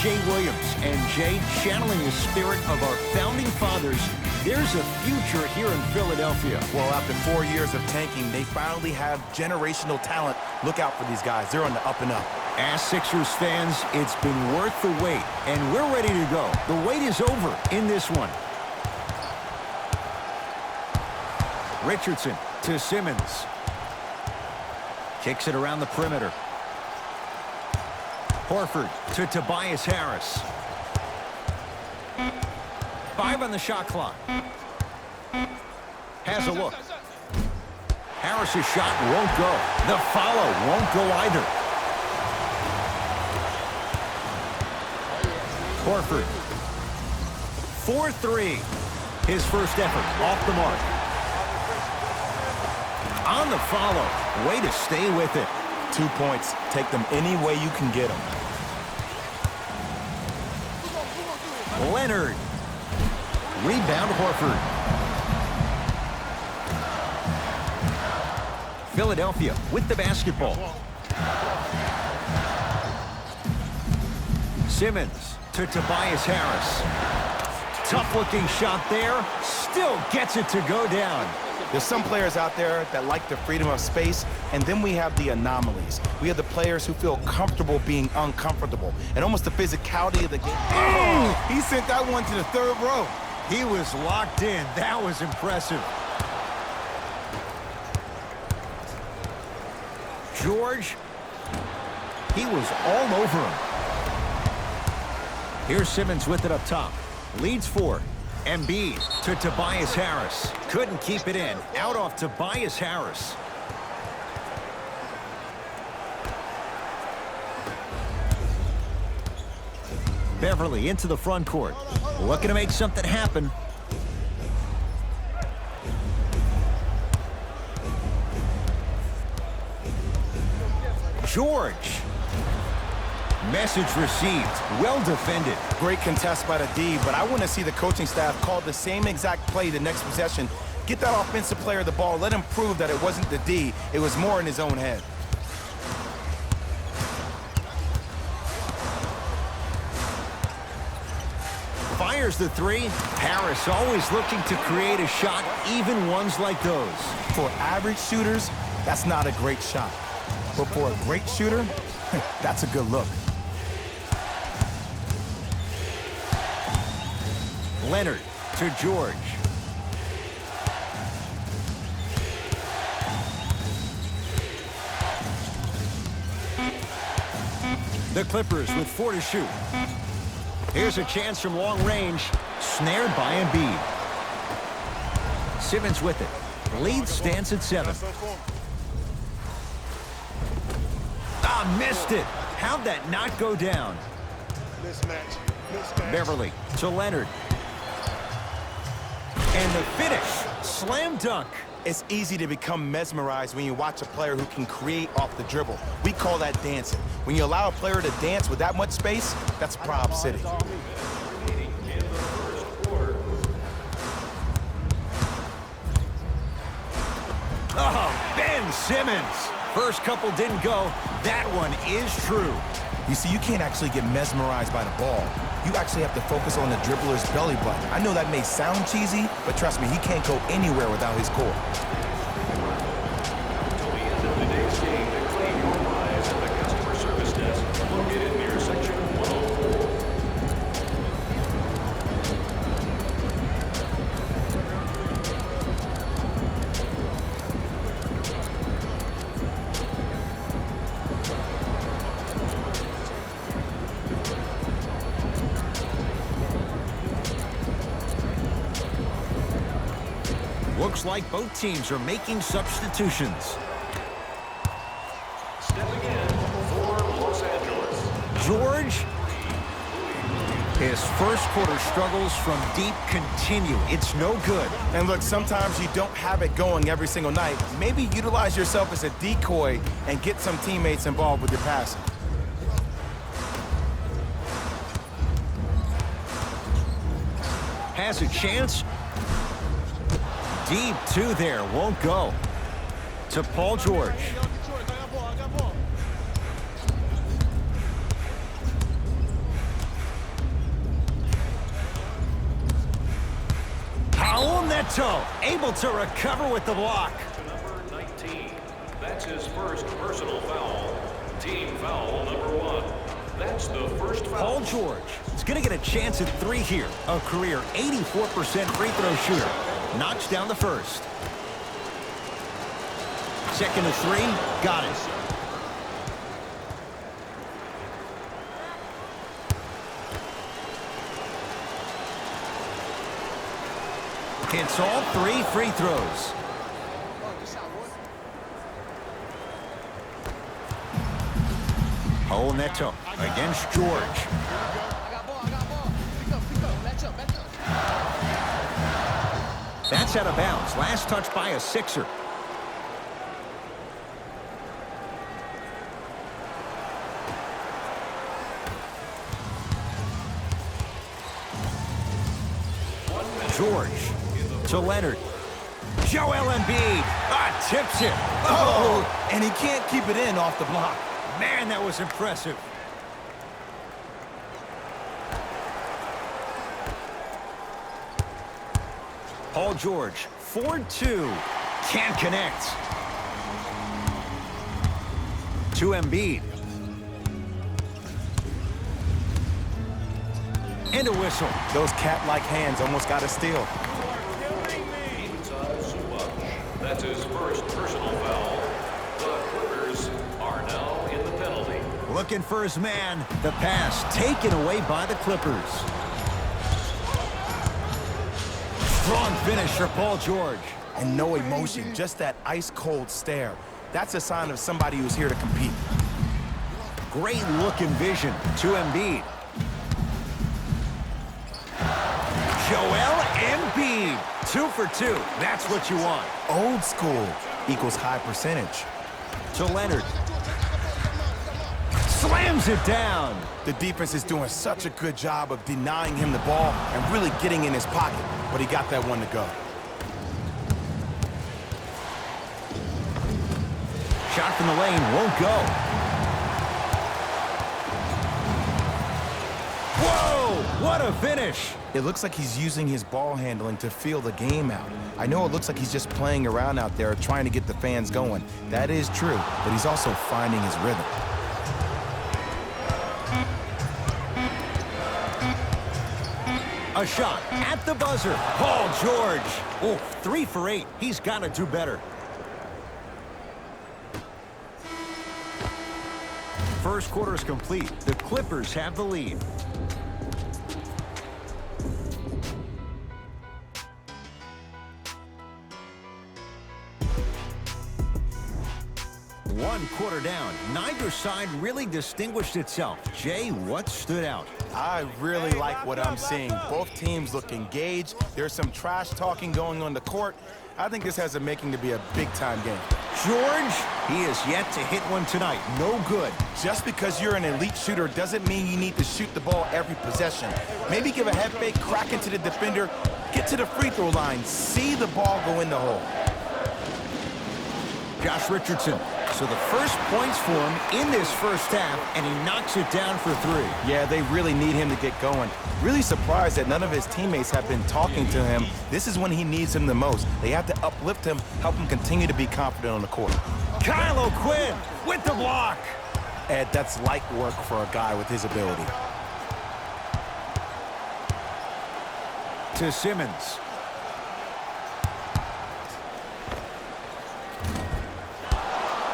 Jay Williams. And Jay, channeling the spirit of our founding fathers, there's a future here in Philadelphia. Well, after 4 years of tanking, they finally have generational talent. Look out for these guys. They're on the up and up. As Sixers fans, it's been worth the wait, and we're ready to go. The wait is over in this one. Richardson to Simmons. Kicks it around the perimeter. Horford to Tobias Harris. 5 on the shot clock. Has a look. Harris's shot won't go. The follow won't go either. Horford. 4-3. His first effort off the mark. On the follow. Way to stay with it. 2 points. Take them any way you can get them. Leonard. Rebound Horford. Philadelphia with the basketball. Simmons to Tobias Harris. Tough-looking shot there. Still gets it to go down. There's some players out there that like the freedom of space, and then we have the anomalies. We have the players who feel comfortable being uncomfortable, and almost the physicality of the game. Oh, he sent that one to the third row. He was locked in. That was impressive. George, he was all over him. Here's Simmons with it up top. Leads 4. Embiid to Tobias Harris. Couldn't keep it in. Out off Tobias Harris. Beverly into the front court. Looking to make something happen. George. Message received. Well defended. Great contest by the D, but I want to see the coaching staff call the same exact play the next possession. Get that offensive player the ball. Let him prove that it wasn't the D. It was more in his own head. Fires the 3. Harris always looking to create a shot, even ones like those. For average shooters, that's not a great shot. But for a great shooter, that's a good look. Leonard to George. The Clippers with 4 to shoot. Here's a chance from long range. Snared by Embiid. Simmons with it. Lead stands at 7. Ah, missed it. How'd that not go down? Beverly to Leonard. And the finish. Slam dunk. It's easy to become mesmerized when you watch a player who can create off the dribble. We call that dancing. When you allow a player to dance with that much space, that's Prob City. Oh, Ben Simmons. First couple didn't go. That one is true. You see, you can't actually get mesmerized by the ball. You actually have to focus on the dribbler's belly button. I know that may sound cheesy, but trust me, he can't go anywhere without his core. Until the end of today's game, to claim your prize at the customer service desk located near section 104. Looks like both teams are making substitutions. Stepping in for Los Angeles. George. His first quarter struggles from deep continue. It's no good. And look, sometimes you don't have it going every single night. Maybe utilize yourself as a decoy and get some teammates involved with your passing. Has a chance. Deep 2 there, won't go. To Paul George. Neto able to recover with the block. Number 19. That's his first personal foul. Team foul number 1. That's the first foul. Paul George is going to get a chance at 3 here. A career 84% free throw shooter. Knocks down the first. Second to 3. Got it. Hits all 3 free throws. Paul Neto against George. That's out of bounds. Last touch by a Sixer. George to Leonard. Joel Embiid tips it. Oh, and he can't keep it in off the block. Man, that was impressive. Paul George, 4-2. Can't connect. To Embiid. And a whistle. Those cat-like hands almost got a steal. That's his first personal foul. The Clippers are now in the penalty. Looking for his man. The pass taken away by the Clippers. Strong finish for Paul George. And no emotion, just that ice-cold stare. That's a sign of somebody who's here to compete. Great look and vision to Embiid. Joel Embiid. 2 for 2. That's what you want. Old school equals high percentage. To Leonard. Slams it down. The defense is doing such a good job of denying him the ball and really getting in his pocket, but he got that one to go. Shot from the lane won't go. Whoa, what a finish. It looks like he's using his ball handling to feel the game out. I know it looks like he's just playing around out there trying to get the fans going. That is true, but he's also finding his rhythm. A shot at the buzzer. Paul George. Oh, 3 for 8. He's got to do better. First quarter is complete. The Clippers have the lead. One quarter down. Neither side really distinguished itself. Jay, what stood out? I really like what I'm seeing. Both teams look engaged. There's some trash talking going on the court. I think this has a making to be a big-time game. George, he is yet to hit one tonight. No good. Just because you're an elite shooter doesn't mean you need to shoot the ball every possession. Maybe give a head fake, crack into the defender, get to the free throw line, see the ball go in the hole. Josh Richardson. So the first points for him in this first half, and he knocks it down for 3. Yeah, they really need him to get going. Really surprised that none of his teammates have been talking to him. This is when he needs him the most. They have to uplift him, help him continue to be confident on the court. Kyle O'Quinn with the block. Ed, that's light work for a guy with his ability. To Simmons.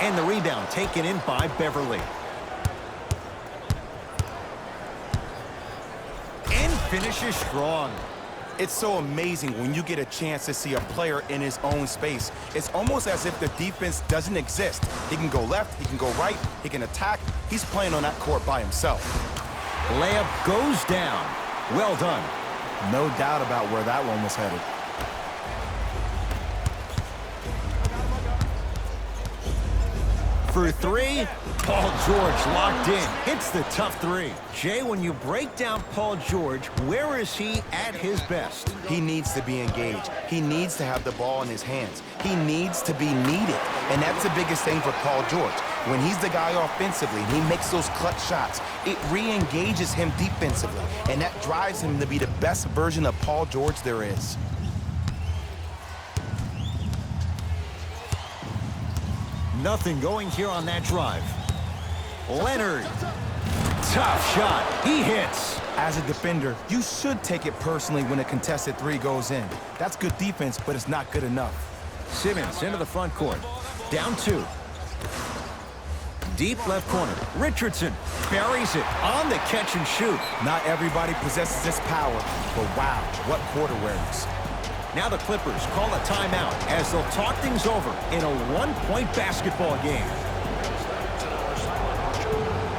And the rebound taken in by Beverly. And finishes strong. It's so amazing when you get a chance to see a player in his own space. It's almost as if the defense doesn't exist. He can go left, he can go right, he can attack. He's playing on that court by himself. Layup goes down. Well done. No doubt about where that one was headed. For 3, Paul George locked in. Hits the tough 3. Jay, when you break down Paul George, where is he at his best? He needs to be engaged. He needs to have the ball in his hands. He needs to be needed. And that's the biggest thing for Paul George. When he's the guy offensively and he makes those clutch shots, it re-engages him defensively. And that drives him to be the best version of Paul George there is. Nothing going here on that drive. Leonard. Tough shot. He hits. As a defender, you should take it personally when a contested three goes in. That's good defense, but it's not good enough. Simmons into the front court. Down 2. Deep left corner. Richardson buries it on the catch and shoot. Not everybody possesses this power, but wow, what court awareness. Now the Clippers call a timeout as they'll talk things over in a one-point basketball game.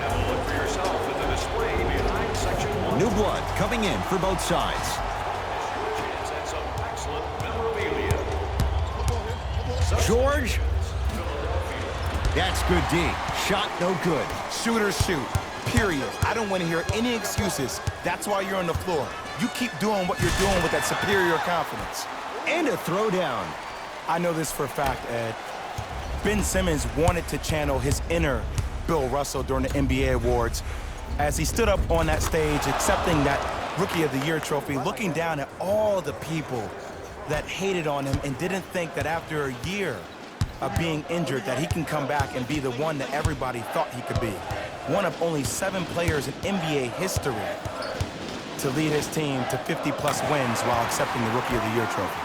Have a look for yourself at the display behind section 1. New blood coming in for both sides. Chance at some excellent memorabilia. George. That's good D. Shot no good. Shooters shoot, period. I don't want to hear any excuses. That's why you're on the floor. You keep doing what you're doing with that superior confidence. And a throwdown. I know this for a fact, Ed. Ben Simmons wanted to channel his inner Bill Russell during the NBA awards as he stood up on that stage accepting that Rookie of the Year trophy, looking down at all the people that hated on him and didn't think that after a year of being injured that he can come back and be the one that everybody thought he could be. One of only 7 players in NBA history to lead his team to 50-plus wins while accepting the Rookie of the Year trophy.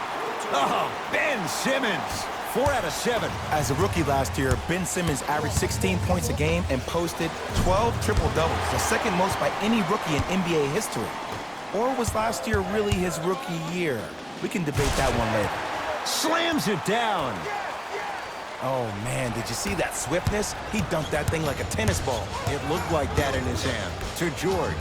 Oh, Ben Simmons. 4 out of 7. As a rookie last year, Ben Simmons averaged 16 points a game and posted 12 triple-doubles, the second most by any rookie in NBA history. Or was last year really his rookie year? We can debate that one later. Slams it down. Oh, man, did you see that swiftness? He dunked that thing like a tennis ball. It looked like that in his hand. To George.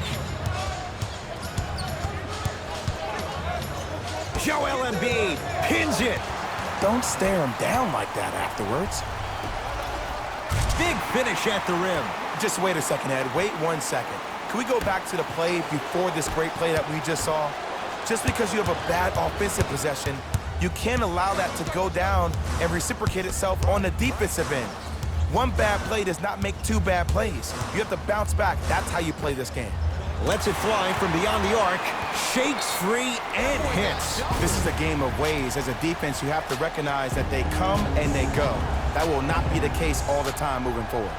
Joel Embiid pins it. Don't stare him down like that afterwards. Big finish at the rim. Just wait a second, Ed. Wait 1 second. Can we go back to the play before this great play that we just saw? Just because you have a bad offensive possession, you can't allow that to go down and reciprocate itself on the defensive end. One bad play does not make 2 bad plays. You have to bounce back. That's how you play this game. Lets it fly from beyond the arc. Shakes free and hits. This is a game of ways. As a defense, you have to recognize that they come and they go. That will not be the case all the time moving forward.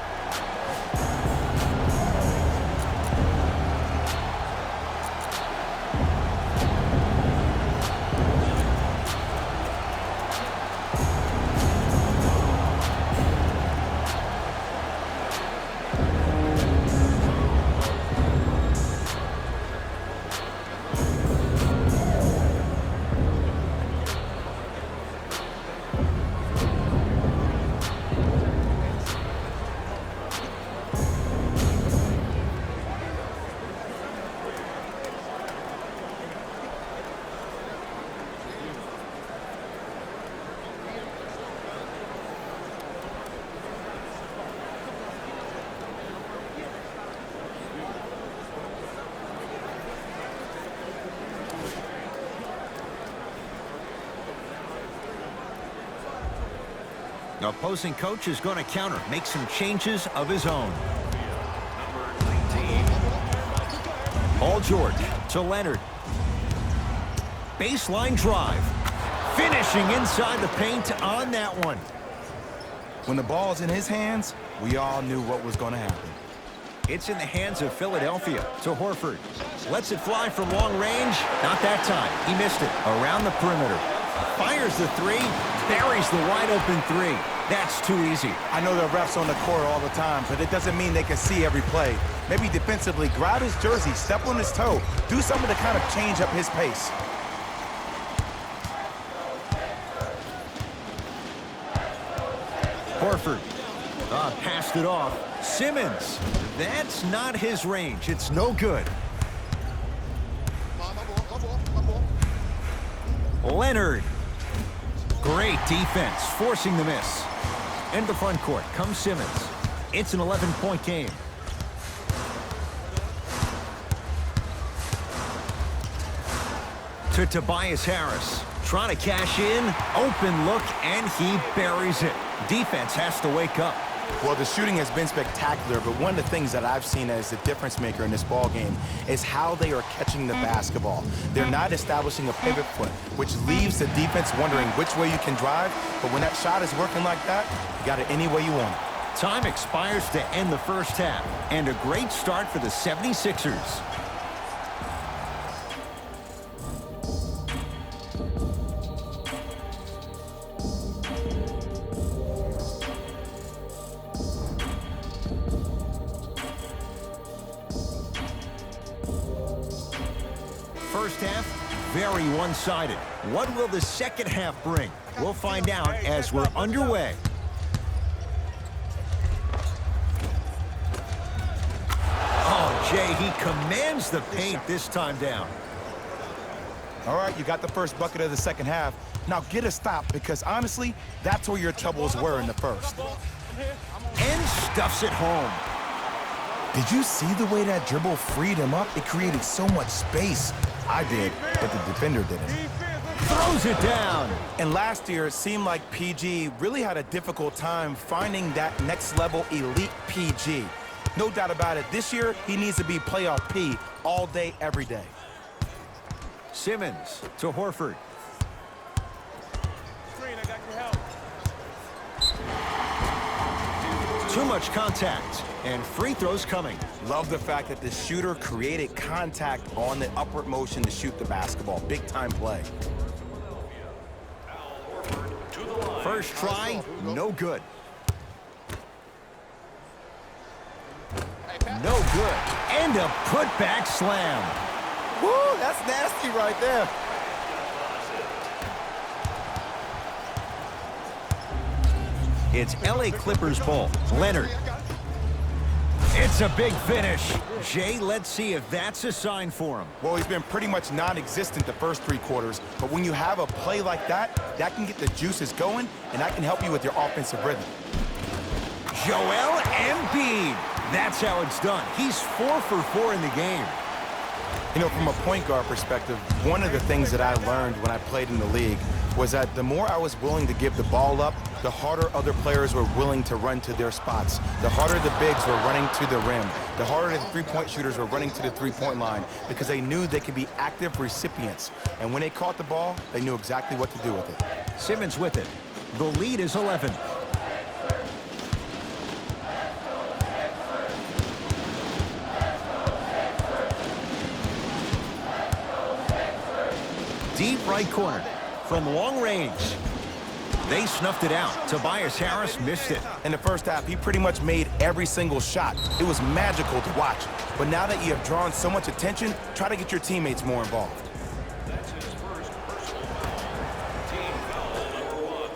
The opposing coach is going to counter, make some changes of his own. Number 19. Paul George to Leonard. Baseline drive. Finishing inside the paint on that one. When the ball's in his hands, we all knew what was going to happen. It's in the hands of Philadelphia to Horford. Lets it fly from long range. Not that time. He missed it. Around the perimeter. Fires the 3. Buries the wide open 3. That's too easy. I know the refs on the court all the time, but it doesn't mean they can see every play. Maybe defensively, grab his jersey, step on his toe, do something to kind of change up his pace. Horford. Passed it off. Simmons. That's not his range. It's no good. Leonard. Great defense, forcing the miss. Into the front court comes Simmons. It's an 11-point game. To Tobias Harris. Trying to cash in. Open look, and he buries it. Defense has to wake up. Well, the shooting has been spectacular, but one of the things that I've seen as the difference maker in this ball game is how they are catching the basketball. They're not establishing a pivot foot, which leaves the defense wondering which way you can drive, but when that shot is working like that, you got it any way you want it. Time expires to end the first half, and a great start for the 76ers. First half, very one-sided. What will the second half bring? We'll find out as we're underway. Oh, Jay, he commands the paint this time down. All right, you got the first bucket of the second half. Now get a stop, because honestly, that's where your troubles were in the first. And stuffs it home. Did you see the way that dribble freed him up? It created so much space. I did, but the defender didn't. Throws it down. And last year, it seemed like PG really had a difficult time finding that next-level elite PG. No doubt about it, this year, he needs to be playoff P all day, every day. Simmons to Horford. Too much contact, and free throws coming. Love the fact that the shooter created contact on the upward motion to shoot the basketball. Big-time play. First try, no good. No good. And a putback slam. Woo, that's nasty right there. It's LA Clippers ball. Leonard. It's a big finish. Jay, let's see if that's a sign for him. Well, he's been pretty much non-existent the first three quarters, but when you have a play like that, that can get the juices going, and that can help you with your offensive rhythm. Joel Embiid. That's how it's done. He's 4 for 4 in the game. You know, from a point guard perspective, one of the things that I learned when I played in the league was that the more I was willing to give the ball up, the harder other players were willing to run to their spots. The harder the bigs were running to the rim. The harder the three-point shooters were running to the three-point line because they knew they could be active recipients. And when they caught the ball, they knew exactly what to do with it. Simmons with it. The lead is 11. Deep right corner from long range. They snuffed it out. Tobias Harris missed it. In the first half, he pretty much made every single shot. It was magical to watch. But now that you have drawn so much attention, try to get your teammates more involved. That's his first personal foul. Team foul number 1.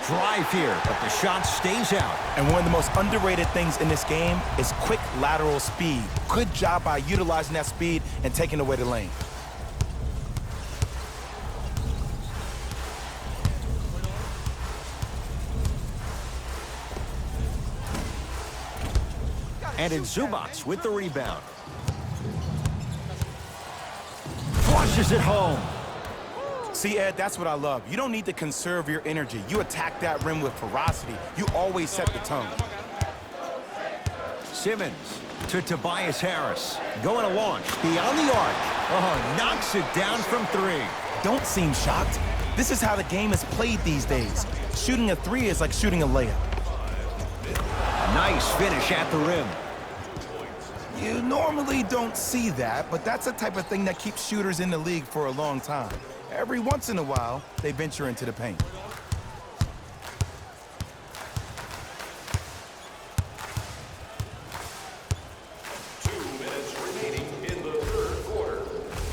Drive here, but the shot stays out. And one of the most underrated things in this game is quick lateral speed. Good job by utilizing that speed and taking away the lane. And it's Zubac with the rebound. Flushes it home. See, Ed, that's what I love. You don't need to conserve your energy. You attack that rim with ferocity. You always set the tone. Simmons to Tobias Harris. Going to launch beyond the arc. Oh, knocks it down from 3. Don't seem shocked. This is how the game is played these days. Shooting a 3 is like shooting a layup. Nice finish at the rim. You normally don't see that, but that's the type of thing that keeps shooters in the league for a long time. Every once in a while, they venture into the paint.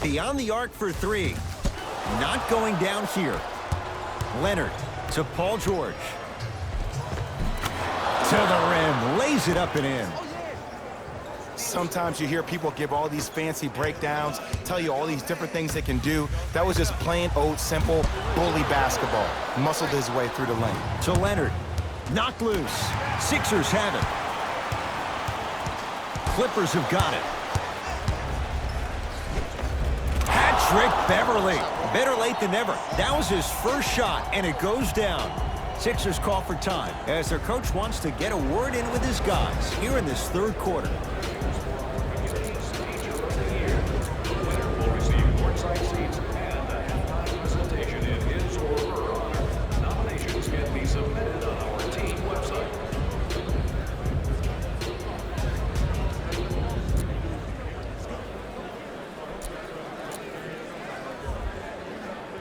Beyond the arc for 3. Not going down here. Leonard to Paul George. To the rim. Lays it up and in. Sometimes you hear people give all these fancy breakdowns, tell you all these different things they can do. That was just plain old simple bully basketball. Muscled his way through the lane. To Leonard. Knocked loose. Sixers have it. Clippers have got it. Hat-trick Beverly. Better late than never. That was his first shot, and it goes down. Sixers call for time as their coach wants to get a word in with his guys here in this third quarter.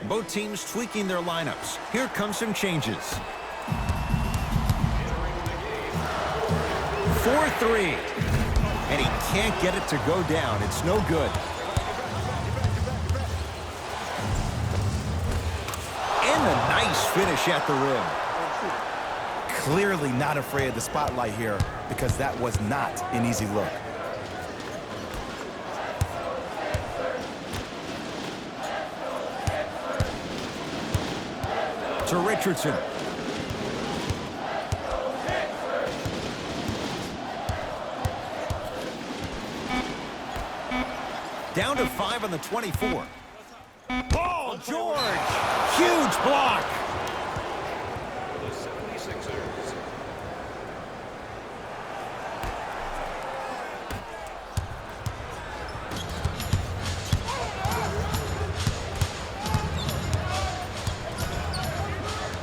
Both teams tweaking their lineups. Here come some changes. 4-3. And he can't get it to go down. It's no good. And a nice finish at the rim. Clearly not afraid of the spotlight here because that was not an easy look. To Richardson. Down to 5 on the 24. Paul George! Huge block! The 76ers.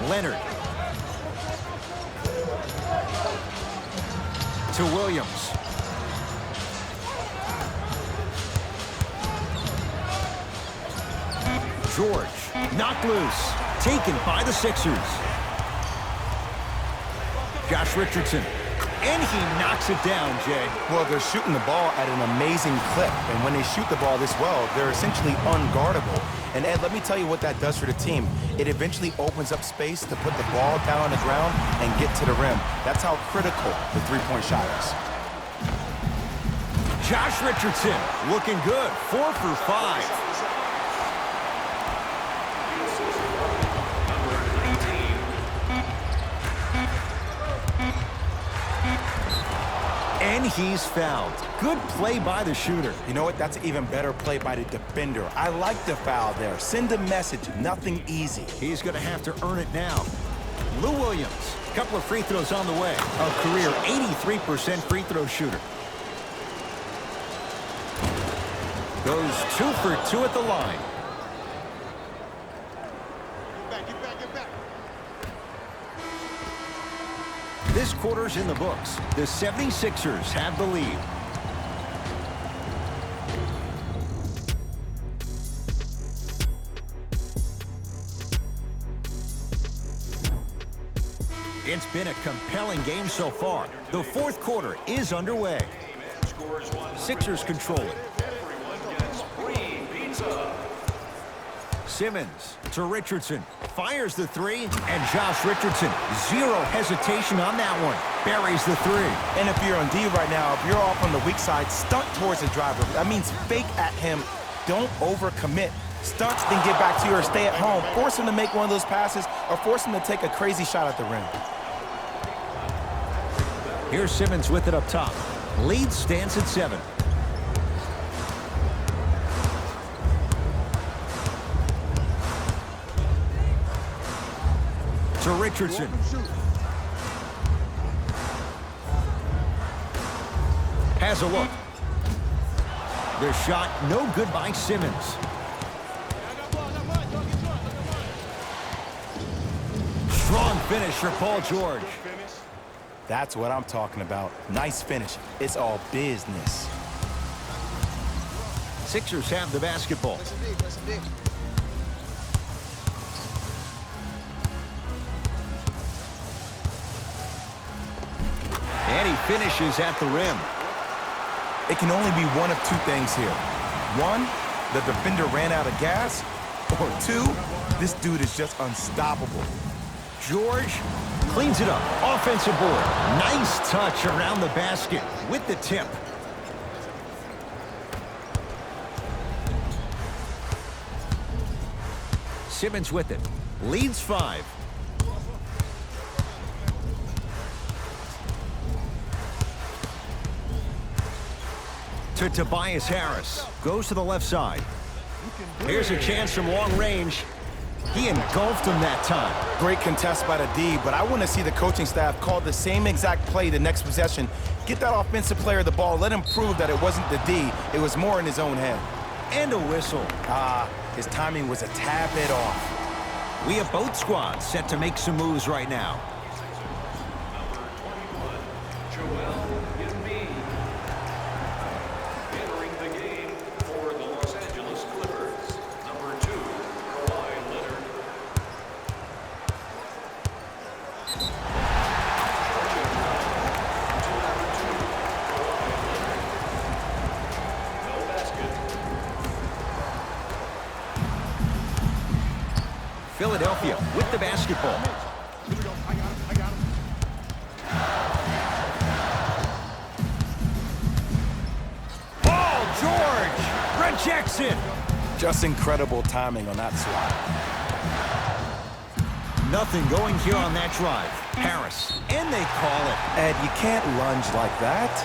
Leonard. To Williams. George, knocked loose. Taken by the Sixers. Josh Richardson. And he knocks it down, Jay. Well, they're shooting the ball at an amazing clip. And when they shoot the ball this well, they're essentially unguardable. And Ed, let me tell you what that does for the team. It eventually opens up space to put the ball down on the ground and get to the rim. That's how critical the three-point shot is. Josh Richardson looking good. 4 for 5. And he's fouled. Good play by the shooter. You know what? That's an even better play by the defender. I like the foul there. Send a message. Nothing easy. He's going to have to earn it now. Lou Williams, a couple of free throws on the way. A career 83% free throw shooter. Goes 2 for 2 at the line. This quarter's in the books. The 76ers have the lead. It's been a compelling game so far. The fourth quarter is underway. Sixers control it. Simmons to Richardson. Fires the three, and Josh Richardson, zero hesitation on that one. Buries the three. And if you're on D right now, if you're off on the weak side, stunt towards the driver. That means fake at him. Don't overcommit. Stunt, then get back to you or stay at home. Force him to make one of those passes or force him to take a crazy shot at the rim. Here's Simmons with it up top. Lead stands at 7. To Richardson. Has a look. The shot no good by Simmons. Strong finish for Paul George. That's what I'm talking about. Nice finish. It's all business. Sixers have the basketball. And he finishes at the rim. It can only be one of two things here. One, the defender ran out of gas. Or two, this dude is just unstoppable. George cleans it up. Offensive board. Nice touch around the basket with the tip. Simmons with it. Leads 5. To Tobias Harris. Goes to the left side. Here's a chance from long range. He engulfed him that time. Great contest by the D, but I want to see the coaching staff call the same exact play the next possession. Get that offensive player the ball. Let him prove that it wasn't the D. It was more in his own head. And a whistle. His timing was a tad bit off. We have both squads set to make some moves right now. Entering the game for the Los Angeles Clippers, number 2, Kawhi Leonard. No basket. Philadelphia with the basketball. Paul George rejects it. Just incredible timing on that swat. Nothing going here on that drive. Harris, and they call it. Ed, you can't lunge like that.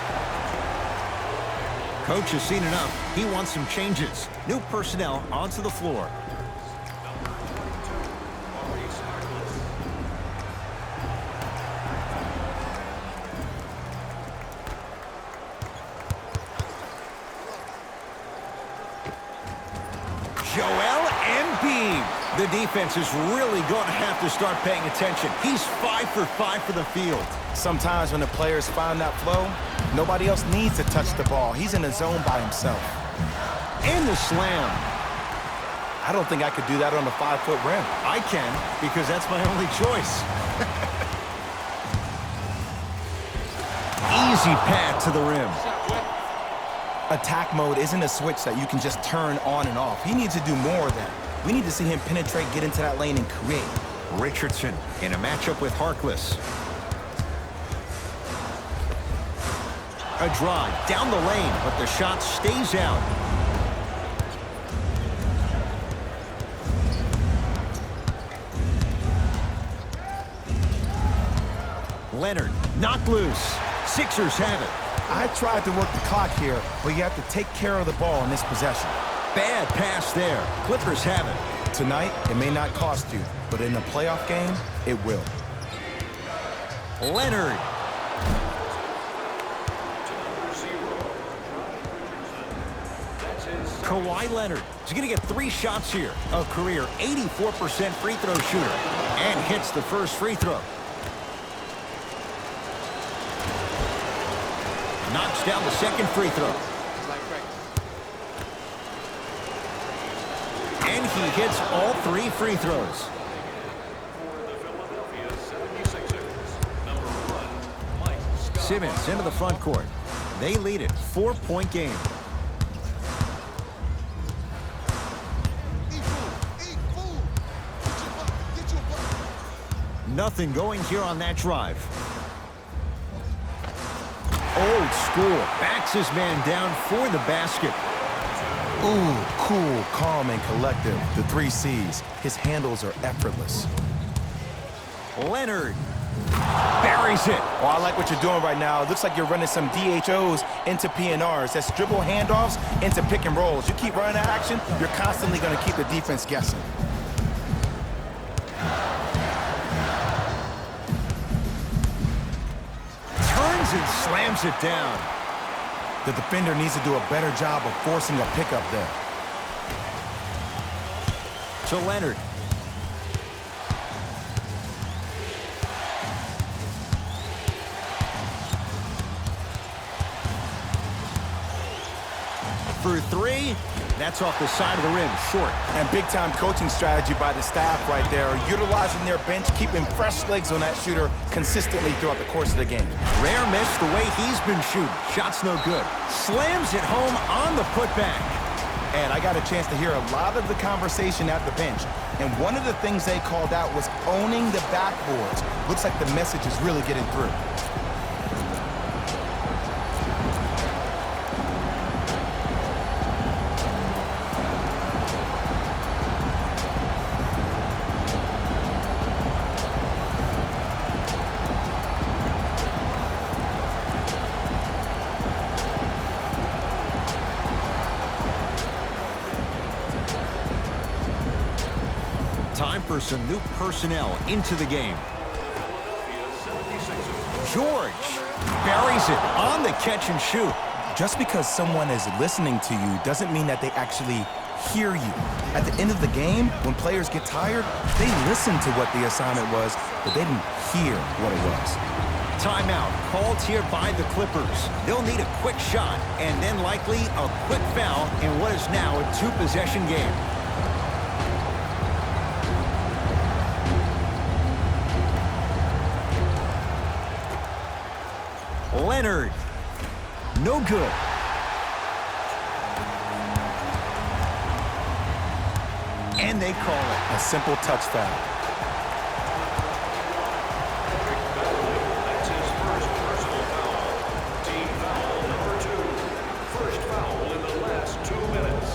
Coach has seen enough. He wants some changes. New personnel onto the floor. Joel Embiid. The defense is really going to have to start paying attention. He's 5 for 5 for the field. Sometimes when the players find that flow, nobody else needs to touch the ball. He's in the zone by himself. And the slam. I don't think I could do that on a 5-foot rim. I can, because that's my only choice. Easy pad to the rim. Attack mode isn't a switch that you can just turn on and off. He needs to do more of that. We need to see him penetrate, get into that lane, and create. Richardson in a matchup with Harkless. A drive down the lane, but the shot stays out. Leonard knocked loose. Sixers have it. I tried to work the clock here, but you have to take care of the ball in this possession. Bad pass there. Clippers have it. Tonight, it may not cost you, but in a playoff game, it will. Leonard. Kawhi Leonard is going to get 3 shots here. A career 84% free throw shooter. And hits the first free throw. Knocks down the second free throw. And he hits all 3 free throws. For the Philadelphia 76ers, number 1, Mike Scott. Simmons into the front court. They lead it. 4-point game. Nothing going here on that drive. Old school. Backs his man down for the basket. Ooh, cool, calm, and collective. The 3 C's. His handles are effortless. Leonard buries it. Oh, I like what you're doing right now. It looks like you're running some DHOs into PNRs. That's dribble handoffs into pick and rolls. You keep running that action, you're constantly going to keep the defense guessing. Turns and slams it down. The defender needs to do a better job of forcing a pickup there. To Leonard. For 3, that's off the side of the rim, short. And big-time coaching strategy by the staff right there, utilizing their bench, keeping fresh legs on that shooter consistently throughout the course of the game. Rare miss the way he's been shooting. Shot's no good. Slams it home on the putback. And I got a chance to hear a lot of the conversation at the bench. And one of the things they called out was owning the backboards. Looks like the message is really getting through. for some new personnel into the game. George buries it on the catch and shoot. Just because someone is listening to you doesn't mean that they actually hear you. At the end of the game, when players get tired, they listen to what the assignment was, but they didn't hear what it was. Timeout called here by the Clippers. They'll need a quick shot and then likely a quick foul in what is now a two-possession game. Leonard. No good. And they call it. A simple touch foul. That's his first personal foul. Team foul number 2. First foul in the last 2 minutes.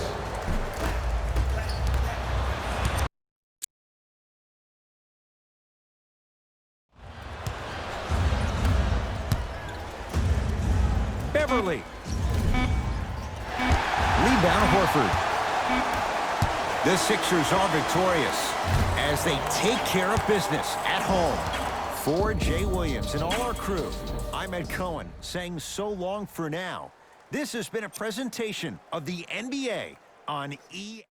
Beverly. Rebound Horford. The Sixers are victorious as they take care of business at home. For Jay Williams and all our crew, I'm Ed Cohen saying so long for now. This has been a presentation of the NBA on EA.